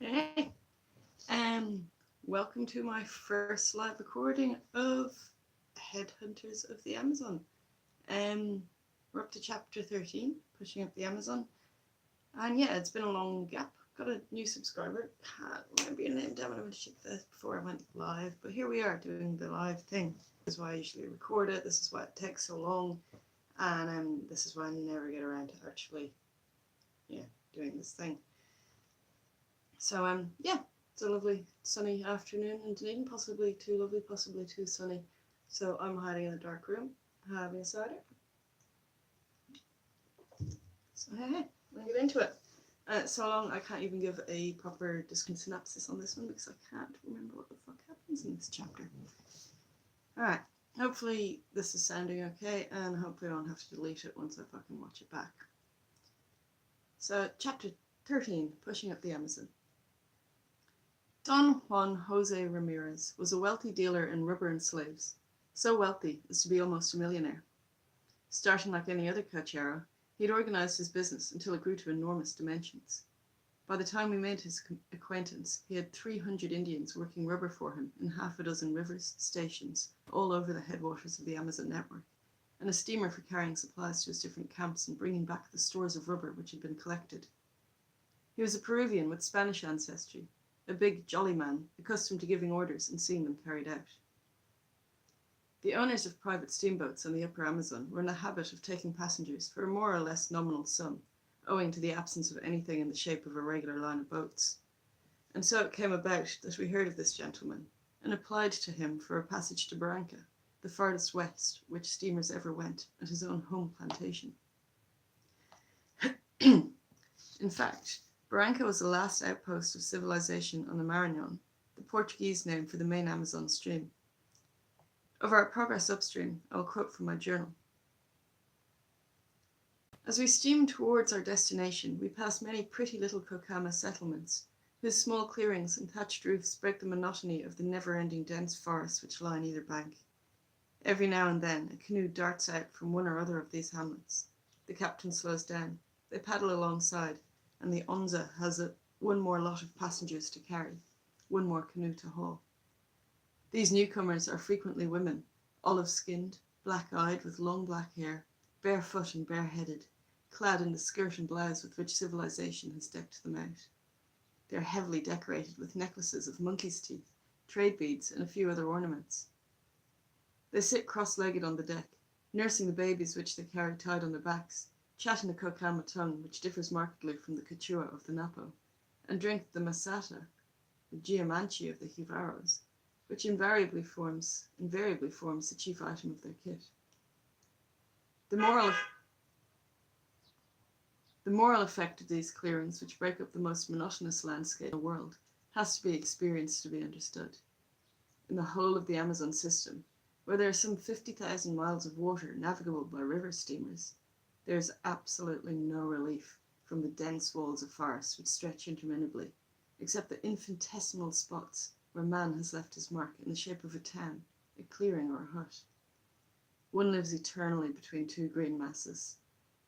Hey, welcome to my first live recording of Headhunters of the Amazon. Um, we're up to chapter 13, pushing up the Amazon. And yeah, it's been a long gap. Got a new subscriber. Can't remember your name, damn it, I went to check this before I went live. But here we are doing the live thing. This is why I usually record it. This is why it takes so long. And this is why I never get around to actually, doing this thing. So yeah, it's a lovely sunny afternoon in Dunedin, possibly too lovely, possibly too sunny. So I'm hiding in a dark room, having a cider. So hey, we'll get into it. So long I can't even give a proper synopsis on this one because I can't remember what the fuck happens in this chapter. Alright, hopefully this is sounding okay and hopefully I don't have to delete it once I fucking watch it back. So chapter 13, Pushing Up the Amazon. Don Juan Jose Ramirez was a wealthy dealer in rubber and slaves, so wealthy as to be almost a millionaire. Starting like any other cachero, he had organized his business until it grew to enormous dimensions. By the time we made his acquaintance, he had 300 Indians working rubber for him in half a dozen rivers, stations, all over the headwaters of the Amazon network, and a steamer for carrying supplies to his different camps and bringing back the stores of rubber which had been collected. He was a Peruvian with Spanish ancestry, a big, jolly man, accustomed to giving orders and seeing them carried out. The owners of private steamboats on the upper Amazon were in the habit of taking passengers for a more or less nominal sum, owing to the absence of anything in the shape of a regular line of boats. And so it came about that we heard of this gentleman, and applied to him for a passage to Barranca, the farthest west which steamers ever went, at his own home plantation. In fact, Barranca was the last outpost of civilization on the Marañón, the Portuguese name for the main Amazon stream. Of our progress upstream, I will quote from my journal. As we steamed towards our destination, we passed many pretty little Cocama settlements, whose small clearings and thatched roofs break the monotony of the never-ending dense forests which lie on either bank. Every now and then, a canoe darts out from one or other of these hamlets. The captain slows down. They paddle alongside, and the Onza has one more lot of passengers to carry, one more canoe to haul. These newcomers are frequently women, olive-skinned, black-eyed with long black hair, barefoot and bareheaded, clad in the skirt and blouse with which civilization has decked them out. They are heavily decorated with necklaces of monkey's teeth, trade beads, and a few other ornaments. They sit cross-legged on the deck, nursing the babies which they carry tied on their backs, chat in the Cocama tongue, which differs markedly from the Quechua of the Napo, and drink the masata, the giamanchi of the Jivaros, which invariably forms the chief item of their kit. The moral effect of these clearings, which break up the most monotonous landscape in the world, has to be experienced to be understood. In the whole of the Amazon system, where there are some 50,000 miles of water navigable by river steamers, there is absolutely no relief from the dense walls of forest which stretch interminably, except the infinitesimal spots where man has left his mark in the shape of a town, a clearing or a hut. One lives eternally between two green masses.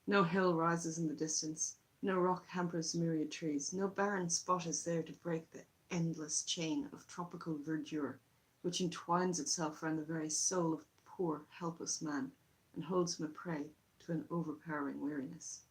No hill rises in the distance, no rock hampers myriad trees, no barren spot is there to break the endless chain of tropical verdure which entwines itself round the very soul of poor, helpless man and holds him a prey to an overpowering weariness.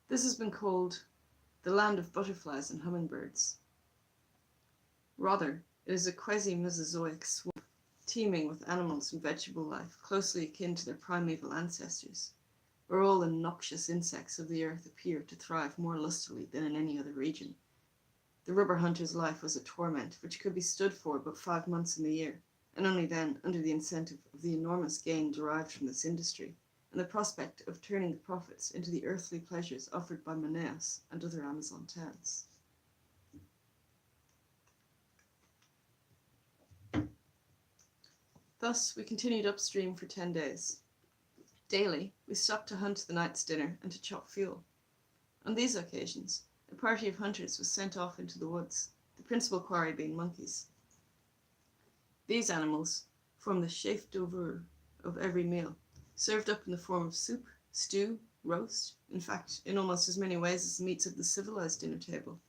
This has been called the land of butterflies and hummingbirds. Rather, it is a quasi-Mesozoic swamp, teeming with animals and vegetable life closely akin to their primeval ancestors, where all the noxious insects of the earth appear to thrive more lustily than in any other region. The rubber hunter's life was a torment which could be stood for but 5 months in the year, and only then under the incentive of the enormous gain derived from this industry, and the prospect of turning the profits into the earthly pleasures offered by Manaus and other Amazon towns. Thus, we continued upstream for 10 days. Daily, we stopped to hunt the night's dinner and to chop fuel. On these occasions, a party of hunters was sent off into the woods, the principal quarry being monkeys. These animals form the chef d'oeuvre of every meal, served up in the form of soup, stew, roast, in fact, in almost as many ways as the meats of the civilized dinner table.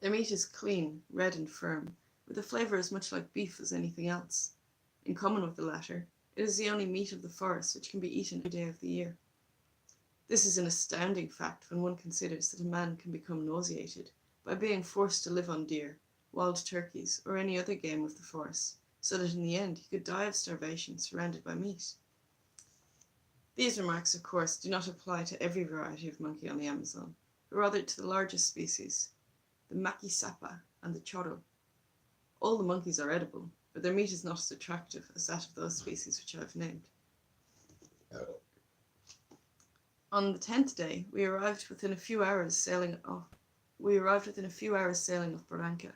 Their meat is clean, red and firm, with a flavour as much like beef as anything else. In common with the latter, it is the only meat of the forest which can be eaten every day of the year. This is an astounding fact when one considers that a man can become nauseated by being forced to live on deer, wild turkeys, or any other game of the forest, so that in the end he could die of starvation surrounded by meat. These remarks, of course, do not apply to every variety of monkey on the Amazon, but rather to the largest species, the maquisapa and the choro. All the monkeys are edible, but their meat is not as attractive as that of those species which I have named. On the 10th day, we arrived within a few hours sailing of Barranca.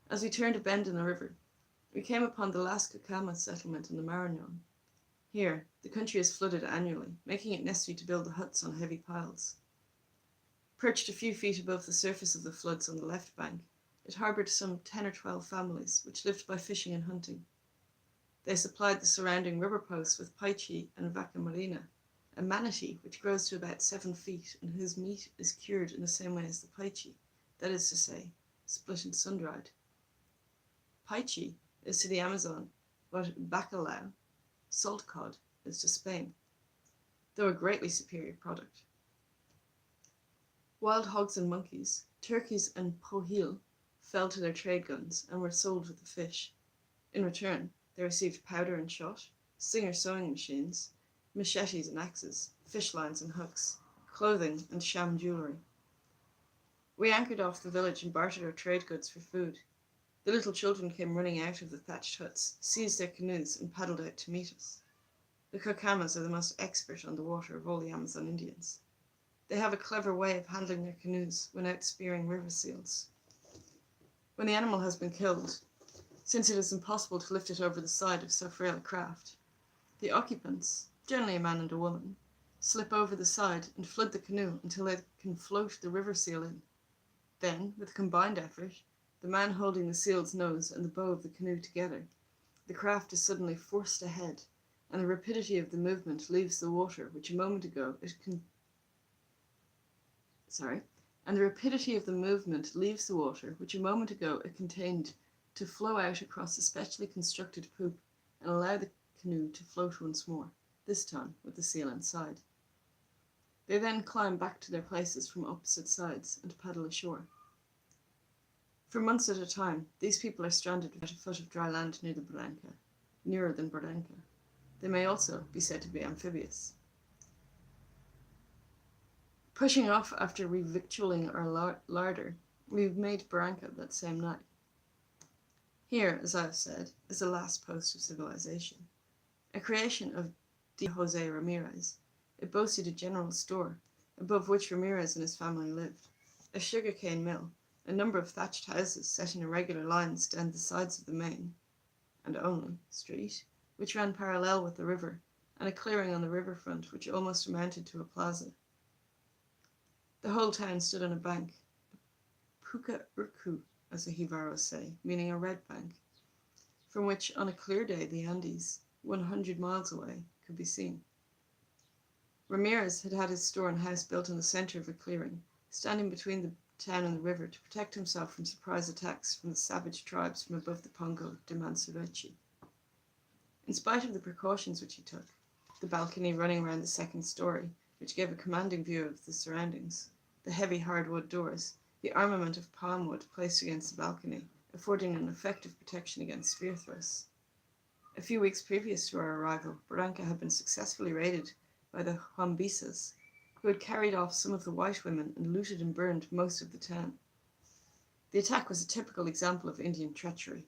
As we turned a bend in the river, we came upon the last Cacama settlement in the Marañón. Here, the country is flooded annually, making it necessary to build the huts on heavy piles. Perched a few feet above the surface of the floods on the left bank, it harboured some 10 or 12 families, which lived by fishing and hunting. They supplied the surrounding river posts with paichi and vaca marina, a manatee which grows to about 7 feet and whose meat is cured in the same way as the paichi, that is to say, split and sun-dried. Paichi is to the Amazon what bacalao, salt cod, is to Spain, though a greatly superior product. Wild hogs and monkeys, turkeys and pohil fell to their trade guns and were sold with the fish. In return, they received powder and shot, Singer sewing machines, machetes and axes, fish lines and hooks, clothing and sham jewellery. We anchored off the village and bartered our trade goods for food. The little children came running out of the thatched huts, seized their canoes and paddled out to meet us. The Cacamas are the most expert on the water of all the Amazon Indians. They have a clever way of handling their canoes when out spearing river seals. When the animal has been killed, since it is impossible to lift it over the side of so frail a craft, the occupants, generally a man and a woman, slip over the side and flood the canoe until they can float the river seal in. Then, with combined effort, the man holding the seal's nose and the bow of the canoe together, the craft is suddenly forced ahead, and the rapidity of the movement leaves the water which a moment ago it contained to flow out across a specially constructed poop and allow the canoe to float once more, this time with the seal inside. They then climb back to their places from opposite sides and paddle ashore. For months at a time, these people are stranded at a foot of dry land nearer than Barranca. They may also be said to be amphibious. Pushing off after revictualling our larder, we made Barranca that same night. Here, as I have said, is the last post of civilization. A creation of D. Jose Ramirez, it boasted a general store, above which Ramirez and his family lived, a sugarcane mill, a number of thatched houses set in irregular lines down the sides of the main, and only, street, which ran parallel with the river, and a clearing on the riverfront which almost amounted to a plaza. The whole town stood on a bank, puka urku, as the Jivaros say, meaning a red bank, from which on a clear day the Andes, 100 miles away, could be seen. Ramirez had had his store and house built in the centre of a clearing, standing between the town and the river to protect himself from surprise attacks from the savage tribes from above the Pongo de Mansuechi. In spite of the precautions which he took, the balcony running around the second story, which gave a commanding view of the surroundings, the heavy hardwood doors, the armament of palm wood placed against the balcony, affording an effective protection against spear thrusts. A few weeks previous to our arrival, Barranca had been successfully raided by the Huambisas, who had carried off some of the white women and looted and burned most of the town. The attack was a typical example of Indian treachery.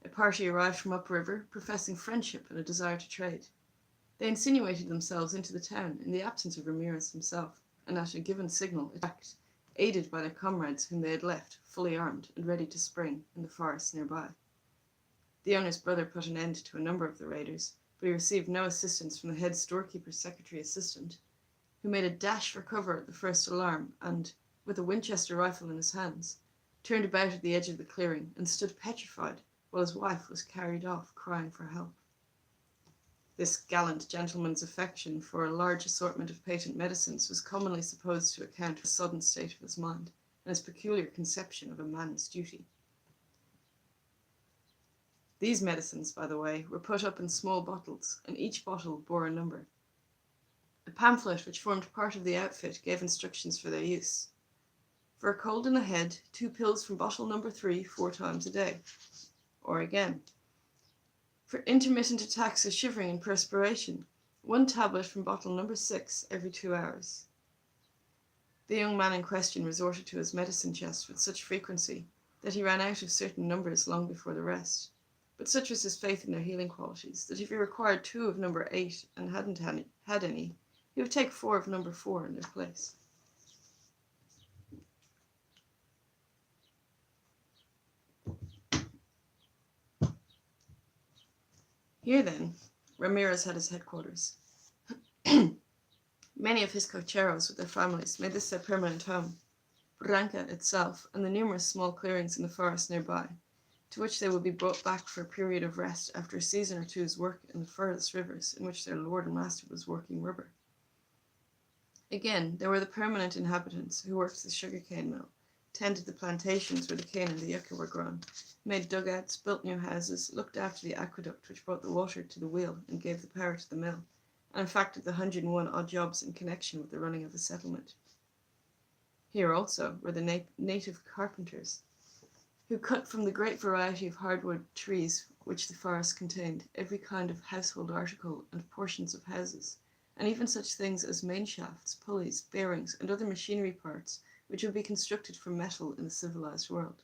A party arrived from upriver, professing friendship and a desire to trade. They insinuated themselves into the town in the absence of Ramirez himself, and at a given signal attacked, aided by their comrades whom they had left, fully armed and ready to spring, in the forest nearby. The owner's brother put an end to a number of the raiders, but he received no assistance from the head storekeeper's secretary assistant, who made a dash for cover at the first alarm and, with a Winchester rifle in his hands, turned about at the edge of the clearing and stood petrified while his wife was carried off crying for help. This gallant gentleman's affection for a large assortment of patent medicines was commonly supposed to account for the sodden state of his mind, and his peculiar conception of a man's duty. These medicines, by the way, were put up in small bottles, and each bottle bore a number. A pamphlet which formed part of the outfit gave instructions for their use. For a cold in the head, 2 pills from bottle number 3 4 times a day. Or again, for intermittent attacks of shivering and perspiration, 1 tablet from bottle number 6 every 2 hours. The young man in question resorted to his medicine chest with such frequency that he ran out of certain numbers long before the rest. But such was his faith in their healing qualities that if he required 2 of number 8 and hadn't had any, he would take 4 of number 4 in their place. Here, then, Ramirez had his headquarters. Many of his cocheros with their families made this their permanent home. Barranca itself, and the numerous small clearings in the forest nearby, to which they would be brought back for a period of rest after a season or two's work in the furthest rivers in which their lord and master was working rubber. Again, there were the permanent inhabitants who worked the sugarcane mill, tended the plantations where the cane and the yucca were grown, made dugouts, built new houses, looked after the aqueduct which brought the water to the wheel and gave the power to the mill, and in fact did the 101 odd jobs in connection with the running of the settlement. Here also were the native carpenters, who cut from the great variety of hardwood trees which the forest contained every kind of household article and portions of houses, and even such things as main shafts, pulleys, bearings, and other machinery parts which would be constructed from metal in the civilized world.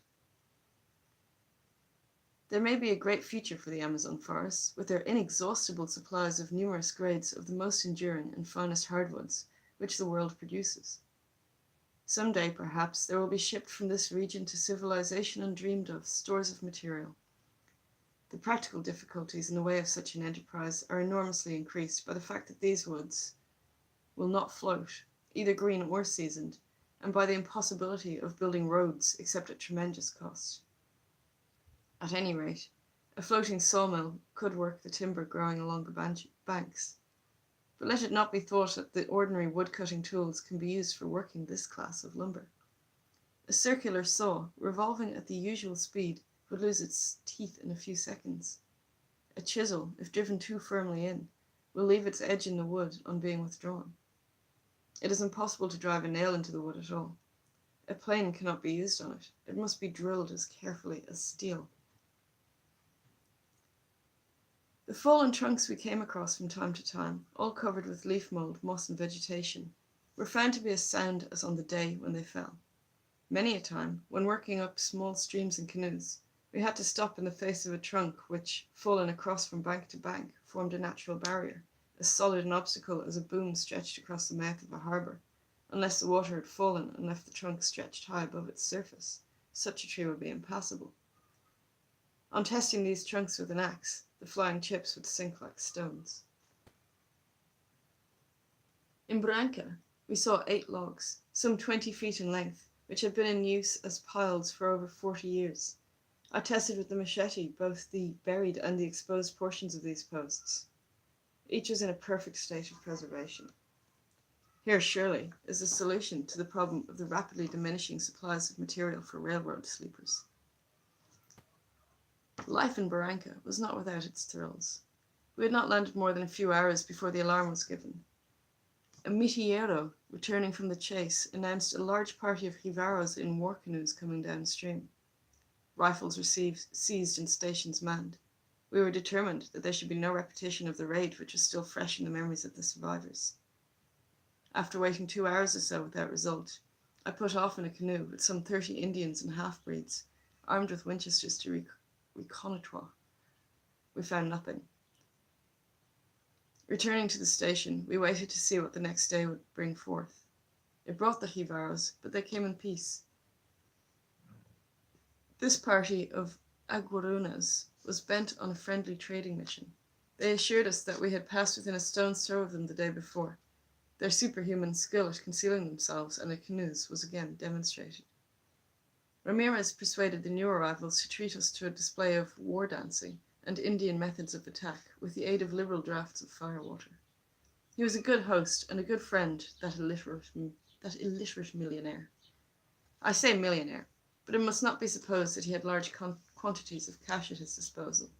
There may be a great future for the Amazon forests, with their inexhaustible supplies of numerous grades of the most enduring and finest hardwoods which the world produces. Some day, perhaps, there will be shipped from this region to civilization undreamed of stores of material. The practical difficulties in the way of such an enterprise are enormously increased by the fact that these woods will not float, either green or seasoned, and by the impossibility of building roads except at tremendous cost. At any rate, a floating sawmill could work the timber growing along the banks. But let it not be thought that the ordinary wood-cutting tools can be used for working this class of lumber. A circular saw, revolving at the usual speed, would lose its teeth in a few seconds. A chisel, if driven too firmly in, will leave its edge in the wood on being withdrawn. It is impossible to drive a nail into the wood at all. A plane cannot be used on it. It must be drilled as carefully as steel. The fallen trunks we came across from time to time, all covered with leaf mold, moss, and vegetation, were found to be as sound as on the day when they fell. Many a time, when working up small streams in canoes, we had to stop in the face of a trunk which, fallen across from bank to bank, formed a natural barrier, as solid an obstacle as a boom stretched across the mouth of a harbour, unless the water had fallen and left the trunk stretched high above its surface. Such a tree would be impassable. On testing these trunks with an axe, the flying chips would sink like stones. In Barranca, we saw 8 logs, some 20 feet in length, which had been in use as piles for over 40 years. I tested with the machete both the buried and the exposed portions of these posts. Each was in a perfect state of preservation. Here, surely, is the solution to the problem of the rapidly diminishing supplies of material for railroad sleepers. Life in Barranca was not without its thrills. We had not landed more than a few hours before the alarm was given. A mitiero, returning from the chase, announced a large party of jivaros in war canoes coming downstream. Rifles were seized and stations manned. We were determined that there should be no repetition of the raid which was still fresh in the memories of the survivors. After waiting 2 hours or so without result, I put off in a canoe with some 30 Indians and half-breeds, armed with Winchesters to reconnoitre. We found nothing. Returning to the station, we waited to see what the next day would bring forth. It brought the jivaros, but they came in peace. This party of aguarunas was bent on a friendly trading mission. They assured us that we had passed within a stone's throw of them the day before. Their superhuman skill at concealing themselves and their canoes was again demonstrated. Ramirez persuaded the new arrivals to treat us to a display of war dancing and Indian methods of attack with the aid of liberal draughts of firewater. He was a good host and a good friend, that illiterate millionaire. I say millionaire, but it must not be supposed that he had large quantities of cash at his disposal.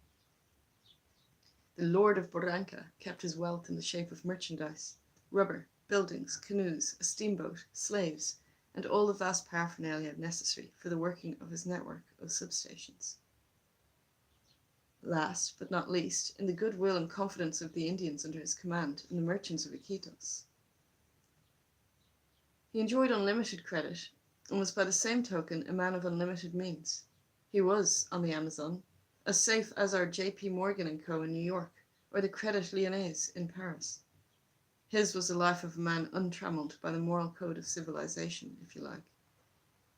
The Lord of Barranca kept his wealth in the shape of merchandise, rubber, buildings, canoes, a steamboat, slaves, and all the vast paraphernalia necessary for the working of his network of substations. Last, but not least, in the goodwill and confidence of the Indians under his command and the merchants of Iquitos. He enjoyed unlimited credit, and was by the same token a man of unlimited means. He was, on the Amazon, as safe as our J.P. Morgan & Co. in New York, or the Credit Lyonnais in Paris. His was the life of a man untrammeled by the moral code of civilization, if you like.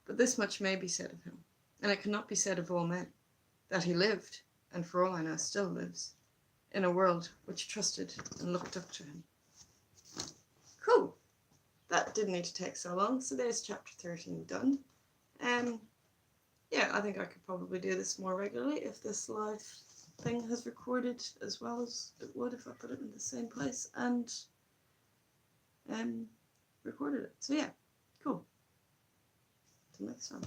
But this much may be said of him, and it cannot be said of all men, that he lived, and for all I know still lives, in a world which trusted and looked up to him. Cool. That didn't need to take so long, so there's chapter 13 done. Yeah, I think I could probably do this more regularly if this live thing has recorded as well as it would if I put it in the same place and recorded it. So yeah, cool. Till next time.